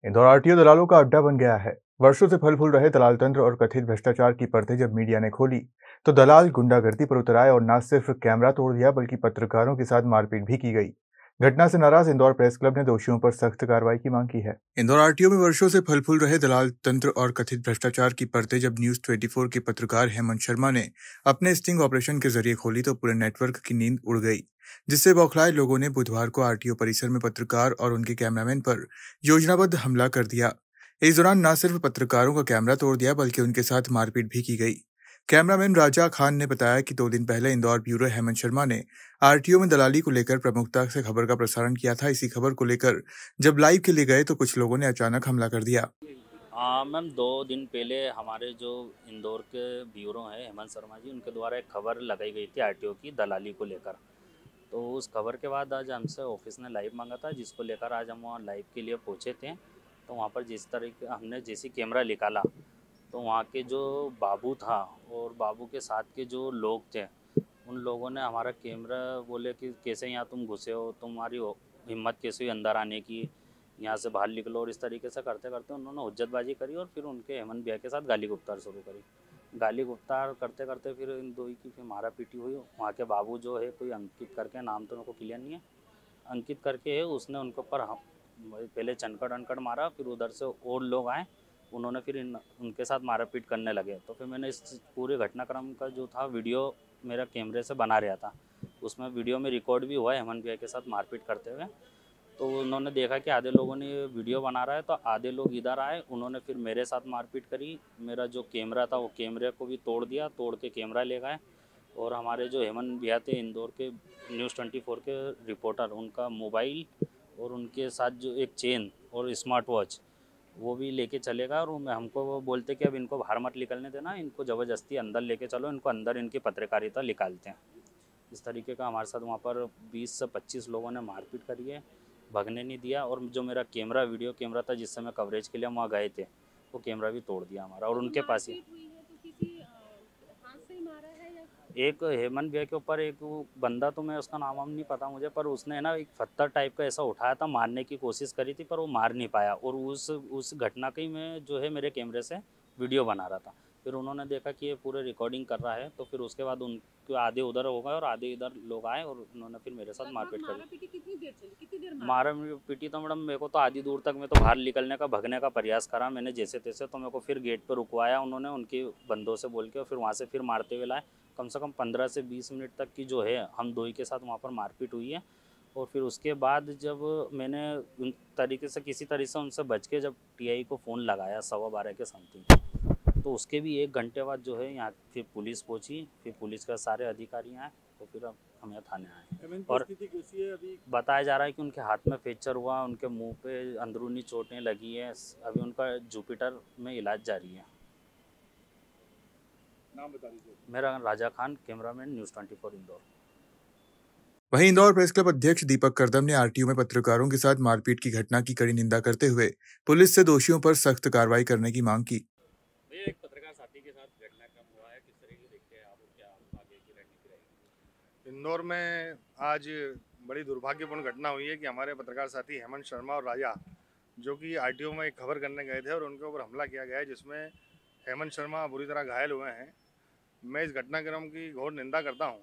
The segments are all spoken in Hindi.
इंदौर आरटीओ दलालों का अड्डा बन गया है। वर्षों से फल फूल रहे दलाल तंत्र और कथित भ्रष्टाचार की परतें जब मीडिया ने खोली, तो दलाल गुंडागर्दी पर उतर आए और न सिर्फ कैमरा तोड़ दिया बल्कि पत्रकारों के साथ मारपीट भी की गई। घटना से नाराज इंदौर प्रेस क्लब ने दोषियों पर सख्त कार्रवाई की मांग की है। इंदौर आरटीओ में वर्षों से फल फूल रहे दलाल तंत्र और कथित भ्रष्टाचार की परतें जब न्यूज 24 के पत्रकार हेमंत शर्मा ने अपने स्टिंग ऑपरेशन के जरिए खोली, तो पूरे नेटवर्क की नींद उड़ गई। जिससे बौखलाए लोगों ने बुधवार को आरटीओ परिसर में पत्रकार और उनके कैमरामैन पर योजनाबद्ध हमला कर दिया। इस दौरान न सिर्फ पत्रकारों का कैमरा तोड़ दिया बल्कि उनके साथ मारपीट भी की गई। कैमरामैन राजा खान ने बताया कि 2 दिन पहले इंदौर ब्यूरो हेमंत शर्मा ने आरटीओ में दलाली को लेकर प्रमुखता से खबर का प्रसारण किया था। इसी खबर को लेकर जब लाइव के लिए गए तो कुछ लोगों ने अचानक हमला कर दिया। मैम 2 दिन पहले हमारे जो इंदौर के ब्यूरो हैं हेमंत शर्मा जी, उनके द्वारा एक खबर लगाई गई थी आरटीओ की दलाली को लेकर। तो उस खबर के बाद आज हमसे ऑफिस ने लाइव मांगा था, जिसको लेकर आज हम वहाँ लाइव के लिए पहुँचे थे। तो वहाँ पर जिस तरीके हमने जैसे कैमरा निकाला, तो वहाँ के जो बाबू था और बाबू के साथ के जो लोग थे, उन लोगों ने हमारा कैमरा बोले कि कैसे यहाँ तुम घुसे हो, तुम्हारी हिम्मत कैसे हुई अंदर आने की, यहाँ से बाहर निकलो। और इस तरीके से करते करते उन्होंने हुज्जतबाजी करी और फिर उनके हेमंत भैया के साथ गाली गुप्तार शुरू करी। गाली गुप्तार करते करते फिर इन दो की फिर मारा पीटी हुई। वहाँ के बाबू जो है, कोई अंकित करके, नाम तो मेरे को क्लियर नहीं है, अंकित करके है, उसने उनके ऊपर पहले चनकड़ अनकड़ मारा। फिर उधर से और लोग आए, उन्होंने फिर उनके साथ मारापीट करने लगे। तो फिर मैंने इस पूरे घटनाक्रम का जो था वीडियो मेरा कैमरे से बना रहा था, उसमें वीडियो में रिकॉर्ड भी हुआ है हेमंत भैया के साथ मारपीट करते हुए। तो उन्होंने देखा कि आधे लोगों ने ये वीडियो बना रहा है, तो आधे लोग इधर आए, उन्होंने फिर मेरे साथ मारपीट करी। मेरा जो कैमरा था वो कैमरे को भी तोड़ दिया, तोड़ के कैमरा ले गए। और हमारे जो हेमंत भैया थे इंदौर के न्यूज़ 24 के रिपोर्टर, उनका मोबाइल और उनके साथ जो एक चेन और स्मार्ट वॉच, वो भी लेके चले गए। और हमको वो बोलते कि अब इनको बाहर मत निकलने देना, इनको ज़बरदस्ती अंदर लेके चलो, इनको अंदर इनकी पत्रकारिता निकालते हैं। इस तरीके का हमारे साथ वहाँ पर 20 से 25 लोगों ने मारपीट करी है, भगने नहीं दिया। और जो मेरा कैमरा, वीडियो कैमरा था जिससे मैं कवरेज के लिए हम वहाँ गए थे, वो कैमरा भी तोड़ दिया हमारा। और उनके पास ही एक हेमंत भैया के ऊपर एक वो बंदा, तो मैं उसका नाम वाम नहीं पता मुझे, पर उसने ना एक पत्थर टाइप का ऐसा उठाया था, मारने की कोशिश करी थी, पर वो मार नहीं पाया। और उस घटना की मैं जो है मेरे कैमरे से वीडियो बना रहा था। फिर उन्होंने देखा कि ये पूरे रिकॉर्डिंग कर रहा है, तो फिर उसके बाद उनके आधे उधर हो गए और आधे इधर लोग आए और उन्होंने फिर मेरे साथ मारपीट करी। मारा पीटी तो मैडम मेरे को तो आधी दूर तक मैं तो बाहर निकलने का, भगने का प्रयास करा मैंने जैसे तैसे। तो मेरे को फिर गेट पर रुकवाया उन्होंने, उनके बंदों से बोल के, और फिर वहाँ से फिर मारते हुए लाए। कम से कम 15 से 20 मिनट तक की जो है हम दो ही के साथ वहाँ पर मारपीट हुई है। और फिर उसके बाद जब मैंने उन तरीके से किसी तरह से उनसे बच के जब टीआई को फ़ोन लगाया 12:15 के समथिंग, तो उसके भी 1 घंटे बाद जो है यहाँ फिर पुलिस पहुँची। फिर पुलिस का सारे अधिकारी आए, तो फिर अब हम यहाँ थाने आए। और अभी बताया जा रहा है कि उनके हाथ में फ्रैक्चर हुआ, उनके मुंह पे अंदरूनी चोटें लगी हैं। अभी उनका जुपिटर में इलाज जारी है। नाम बता दीजिए। मेरा राजा खान, कैमरामैन, न्यूज़ 24 इंदौर। वहीं इंदौर प्रेस क्लब अध्यक्ष दीपक करदम ने आरटीओ में पत्रकारों के साथ मारपीट की घटना की कड़ी निंदा करते हुए पुलिस से दोषियों पर सख्त कार्रवाई करने की मांग की। एक पत्रकार साथी के साथ घटनाक्रम हुआ है, किस तरह से देखते हैं आप और क्या आगे की रणनीति रहेगी? इंदौर में आज बड़ी दुर्भाग्यपूर्ण घटना हुई है कि हमारे पत्रकार साथी हेमंत शर्मा और राजा, जो कि आरटीओ में एक खबर करने गए थे, और उनके ऊपर हमला किया गया है, जिसमें हेमंत शर्मा बुरी तरह घायल हुए हैं। मैं इस घटनाक्रम की घोर निंदा करता हूं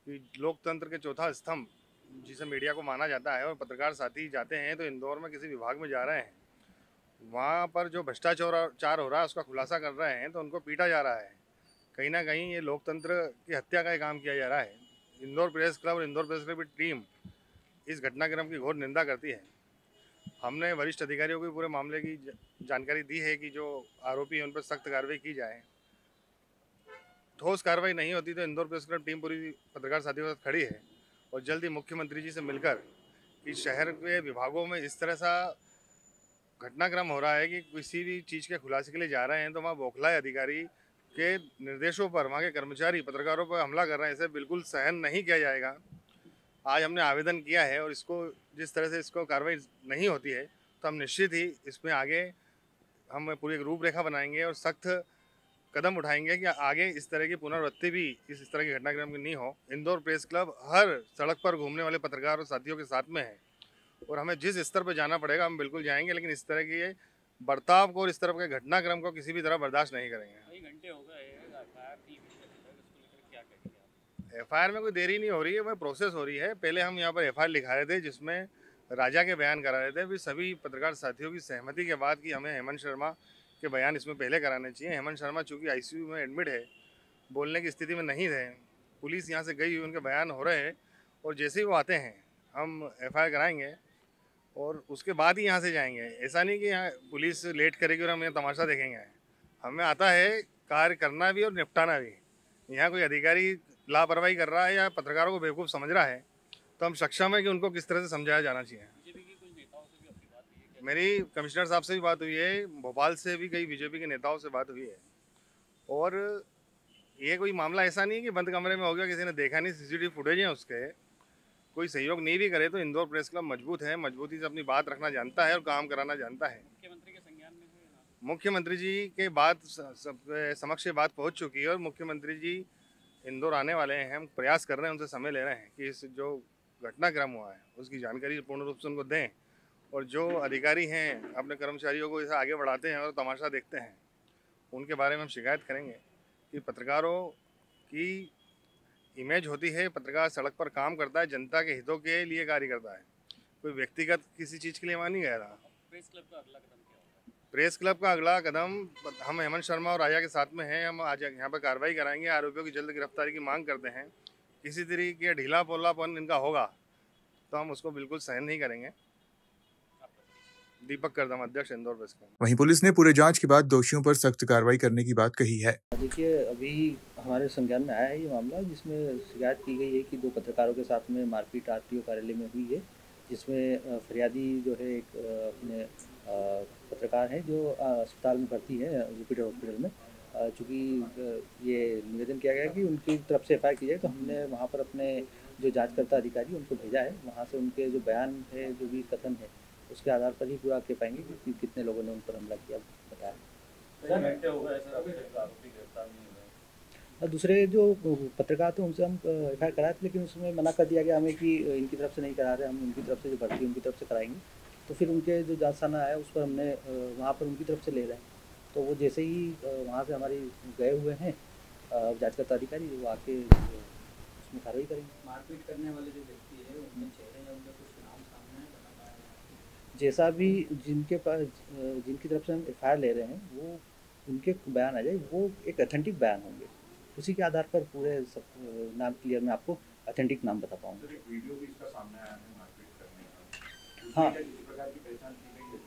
कि लोकतंत्र के चौथा स्तंभ जिसे मीडिया को माना जाता है, और पत्रकार साथी जाते हैं तो इंदौर में किसी विभाग में जा रहे हैं, वहाँ पर जो भ्रष्टाचार हो रहा है उसका खुलासा कर रहे हैं, तो उनको पीटा जा रहा है। कहीं ना कहीं ये लोकतंत्र की हत्या का काम किया जा रहा है। इंदौर प्रेस क्लब और इंदौर प्रेस क्लब की टीम इस घटनाक्रम की घोर निंदा करती है। हमने वरिष्ठ अधिकारियों को पूरे मामले की जानकारी दी है कि जो आरोपी हैं उन पर सख्त कार्रवाई की जाए। ठोस कार्रवाई नहीं होती तो इंदौर प्रेस क्लब टीम पूरी पत्रकार साथियों के साथ खड़ी है, और जल्द ही मुख्यमंत्री जी से मिलकर कि शहर के विभागों में इस तरह सा घटनाक्रम हो रहा है कि किसी भी चीज़ के खुलासे के लिए जा रहे हैं तो वहाँ बौखलाए अधिकारी के निर्देशों पर वहाँ के कर्मचारी पत्रकारों पर हमला कर रहे हैं, इसे बिल्कुल सहन नहीं किया जाएगा। आज हमने आवेदन किया है, और इसको जिस तरह से इसको कार्रवाई नहीं होती है तो हम निश्चित ही इसमें आगे हम पूरी एक रूपरेखा बनाएंगे और सख्त कदम उठाएंगे कि आगे इस तरह की पुनरावृत्ति भी इस तरह की घटनाक्रम की नहीं हो। इंदौर प्रेस क्लब हर सड़क पर घूमने वाले पत्रकार और साथियों के साथ में है, और हमें जिस स्तर पर जाना पड़ेगा हम बिल्कुल जाएंगे, लेकिन इस तरह की बर्ताव को और इस तरह के घटनाक्रम को किसी भी तरह बर्दाश्त नहीं करेंगे। कई घंटे हो गए एफआईआर में कोई देरी नहीं हो रही है, वह प्रोसेस हो रही है। पहले हम यहाँ पर एफआईआर लिखा रहे थे जिसमें राजा के बयान करा रहे थे, फिर सभी पत्रकार साथियों की सहमति के बाद कि हमें हेमंत शर्मा के बयान इसमें पहले कराने चाहिए। हेमंत शर्मा चूँकि आईसीयू में एडमिट है, बोलने की स्थिति में नहीं थे, पुलिस यहाँ से गई, उनके बयान हो रहे हैं और जैसे ही वो आते हैं हम एफआईआर कराएंगे और उसके बाद ही यहाँ से जाएंगे। ऐसा नहीं कि यहाँ पुलिस लेट करेगी और हम यहाँ तमाशा देखेंगे। हमें आता है कार्य करना भी और निपटाना भी। यहाँ कोई अधिकारी लापरवाही कर रहा है या पत्रकारों को बेवकूफ़ समझ रहा है तो हम सक्षम है कि उनको किस तरह से समझाया जाना चाहिए। मेरी कमिश्नर साहब से भी बात हुई है, भोपाल से भी कई बीजेपी के नेताओं से बात हुई है और ये कोई मामला ऐसा नहीं है कि बंद कमरे में हो गया, किसी ने देखा नहीं, सीसीटीवी फुटेज है उसके। कोई सहयोग नहीं भी करे तो इंदौर प्रेस क्लब मजबूत है, मजबूती से अपनी बात रखना जानता है और काम कराना जानता है। मुख्यमंत्री के संज्ञान में है, मुख्यमंत्री जी के बात समक्ष ये बात पहुंच चुकी है और मुख्यमंत्री जी इंदौर आने वाले हैं। हम प्रयास कर रहे हैं, उनसे समय ले रहे हैं कि इस जो घटनाक्रम हुआ है उसकी जानकारी पूर्ण रूप से उनको दें और जो अधिकारी हैं अपने कर्मचारियों को इसे आगे बढ़ाते हैं और तमाशा देखते हैं उनके बारे में हम शिकायत करेंगे कि पत्रकारों की इमेज होती है, पत्रकार सड़क पर काम करता है, जनता के हितों के लिए कार्य करता है, कोई व्यक्तिगत किसी चीज़ के लिए वहाँ नहीं गया था। प्रेस क्लब का अगला कदम क्या होगा? प्रेस क्लब का अगला कदम, हम हेमंत शर्मा और राजा के साथ में हैं, हम आज यहाँ पर कार्रवाई कराएंगे, आरोपियों की जल्द गिरफ्तारी की मांग करते हैं। किसी तरीके का ढीला पोलापन इनका होगा तो हम उसको बिल्कुल सहन नहीं करेंगे। दीपक करदम, अध्यक्ष इंदौर प्रेस क्लब। वहीं पुलिस ने पूरे जांच के बाद दोषियों पर सख्त कार्रवाई करने की बात कही है। देखिए, अभी हमारे संज्ञान में आया है ये मामला जिसमें शिकायत की गई है कि 2 पत्रकारों के साथ में मारपीट आरटीओ कार्यालय में हुई है, जिसमें फरियादी जो है एक अपने पत्रकार है जो अस्पताल में भर्ती है जुपिटर हॉस्पिटल में। चूँकि ये निवेदन किया गया कि उनकी तरफ से एफआईआर की जाए, तो हमने वहाँ पर अपने जो जांचकर्ता अधिकारी उनको भेजा है। वहाँ से उनके जो बयान है, जो भी कथन है, उसके आधार पर ही पूरा कह पाएंगे कि कितने लोगों ने उन पर हमला किया, बताया। दूसरे जो पत्रकार थे उनसे हम एफआईआर कराए थे, लेकिन उसमें मना कर दिया गया हमें कि इनकी तरफ से नहीं करा रहे, हम उनकी तरफ से जो भर्ती उनकी तरफ से कराएंगे। तो फिर उनके जो जांच थाना आया उस पर हमने वहाँ पर उनकी तरफ से ले रहे हैं। तो वो जैसे ही वहाँ से हमारी गए हुए हैं जांचकर्ता अधिकारी, वो आके उसमें कार्रवाई करेंगे। मारपीट करने वाले जो व्यक्ति है उनमें चेहरे या उनका कुछ नाम सामने है? जैसा भी जिनके पास जिनकी तरफ से हम एफआईआर ले रहे हैं वो उनके बयान आ जाए, वो एक ऑथेंटिक बयान होंगे, उसी के आधार पर पूरे सब नाम क्लियर मैं आपको ऑथेंटिक नाम बता पाऊँगा। वीडियो भी इसका सामने आया है मारपीट करने का, हाँ, किसी प्रकार की पहचान की गई है?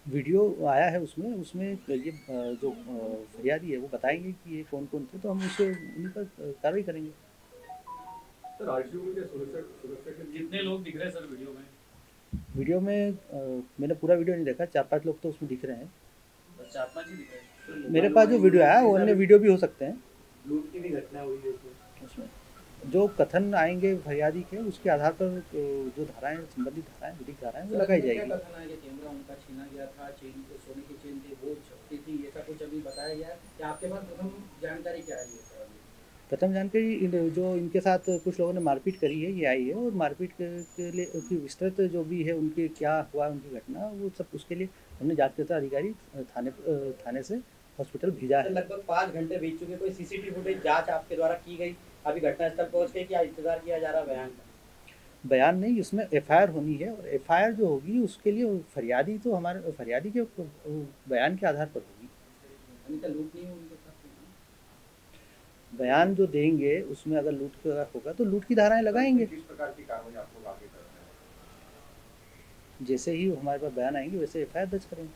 वीडियो आया है, उसमें ये जो फरियादी है वो बताएंगे कि ये कौन कौन थे, तो हम उससे उन पर कार्रवाई करेंगे। सर, आरटीओ में क्या सुरक्षा के कितने लोग दिख रहे हैं सर वीडियो में? वीडियो में मैंने पूरा वीडियो नहीं देखा, 4-5 लोग तो उसमें दिख रहे हैं। बस 4-5 ही दिख रहे हैं। मेरे पास जो वीडियो आया वो अन्य वीडियो भी हो सकते हैं। लूट की भी घटना हुई है उसमें जो कथन आएंगे फरियादी के, उसके आधार पर जो धाराएं, संबंधित धाराएं, विधिक धाराएं वो लगाई जाएगी। कथन है कि कैमरा उनका छीना गया था, चेन, सोने की चेन थी वो छपती थी, ऐसा कुछ अभी बताया गया है या आपके पास प्रथम जानकारी क्या है? प्रथम जानकारी जो इनके साथ कुछ लोगों ने मारपीट करी है ये आई है, और मारपीट के लिए की विस्तृत जो भी है उनके क्या हुआ उनकी घटना, वो सब उसके लिए हमने जांचकर्ता अधिकारी थाने से हॉस्पिटल भेजा है। लगभग 5 घंटे बीत चुके, कोई सीसीटीवी फुटेज जांच आपके द्वारा की गई? अभी घटनास्थल पहुंच के क्या इंतजार किया जा रहा है बयान का? बयान नहीं, इसमें एफआईआर होनी है, और एफआईआर जो होगी उसके लिए फरियादी तो हमारे फरियादी के बयान के आधार पर होगी। लूट नहीं उनके साथ बयान जो देंगे उसमें अगर लूट का होगा तो लूट की धाराएं लगाएंगे। किस प्रकार की कार्रवाई आप लोग आगे कर रहे हैं? जैसे ही हमारे पास बयान आएंगे वैसे एफआईआर दर्ज करेंगे।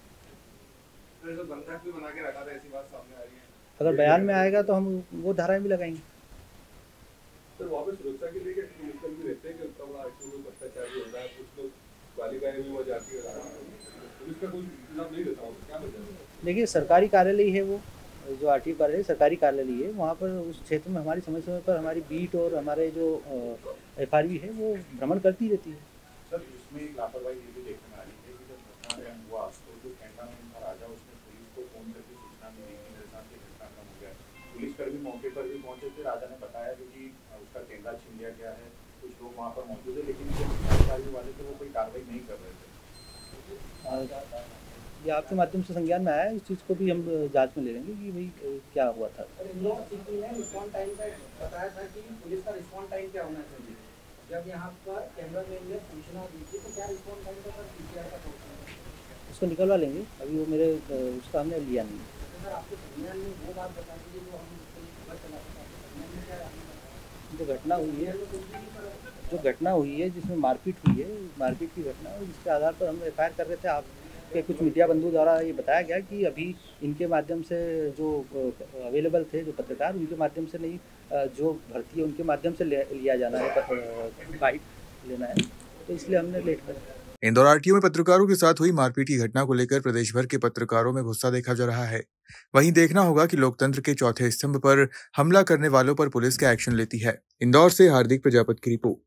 तो बंधक भी बना के रखा था, ऐसी बात सामने आ रही है। अगर बयान में आएगा तो हम वो धाराएं भी लगाएंगे। सर, वहाँ पे सुरक्षा के लिए मुश्किल भी रहते हैं कि उतना बड़ा आईसीयू में भ्रष्टाचार भी होता है, कुछ लोग बालिकाएं भी वो जाती है, पुलिस का कोई इंतजाम नहीं रहता, क्या वजह है? देखिए, सरकारी कार्यालय है वो, जो आरटीओ कार्यालय सरकारी कार्यालय है, वहाँ पर उस क्षेत्र में हमारी समय समय पर हमारी बीट और हमारे जो एफआरवी है वो भ्रमण करती रहती है। सर, इसमें एक लापरवाही ये भी देखने में आ रही है कि जब घटनाक्रम हुआ तो जो कैंटा में उनका राजा उसने पुलिस को फोन करके सूचना भी दी कि मेरे साथ ये घटनाक्रम हो गया। पुलिसकर्मी मौके पर भी पहुंचे थे, राजा ने बताया कि उसका कैमरा छीन लिया गया है, कुछ लोग वहाँ पर मौजूद है, लेकिन जो अधिकारी वाले थे वो कोई कार्रवाई नहीं कर रहे थे। ये आपके माध्यम से संज्ञान में आया है, इस चीज़ को भी हम जांच में ले लेंगे कि भाई क्या हुआ था। रिस्पॉन्ड टाइम का बताया था कि पुलिस का रिस्पॉन्ड टाइम क्या होना चाहिए, जब यहाँ पर कैमरा मैन ने सूचना दी थी तो क्या रिस्पॉन्ड टाइम था सर पीसीआर का पहुँचना? उसको निकलवा लेंगे, अभी वो मेरे उसका हमने लिया नहीं। सर आपके संज्ञान में वो बात बता दीजिए जो हम खबर चला सकते हैं, संज्ञान में क्या जो घटना हुई है जिसमें मारपीट हुई है, मारपीट की घटना, जिसके आधार पर हम एफआईआर कर रहे थे। आपके कुछ मीडिया बंधु द्वारा ये बताया गया कि अभी इनके माध्यम से जो अवेलेबल थे जो पत्रकार, उनके माध्यम से नहीं, जो भर्ती है उनके माध्यम से लिया जाना है, बाइट लेना है, तो इसलिए हमने लेट कर। इंदौर आरटीओ में पत्रकारों के साथ हुई मारपीट की घटना को लेकर प्रदेश भर के पत्रकारों में गुस्सा देखा जा रहा है। वहीं देखना होगा कि लोकतंत्र के चौथे स्तंभ पर हमला करने वालों पर पुलिस क्या एक्शन लेती है। इंदौर से हार्दिक प्रजापति की रिपोर्ट।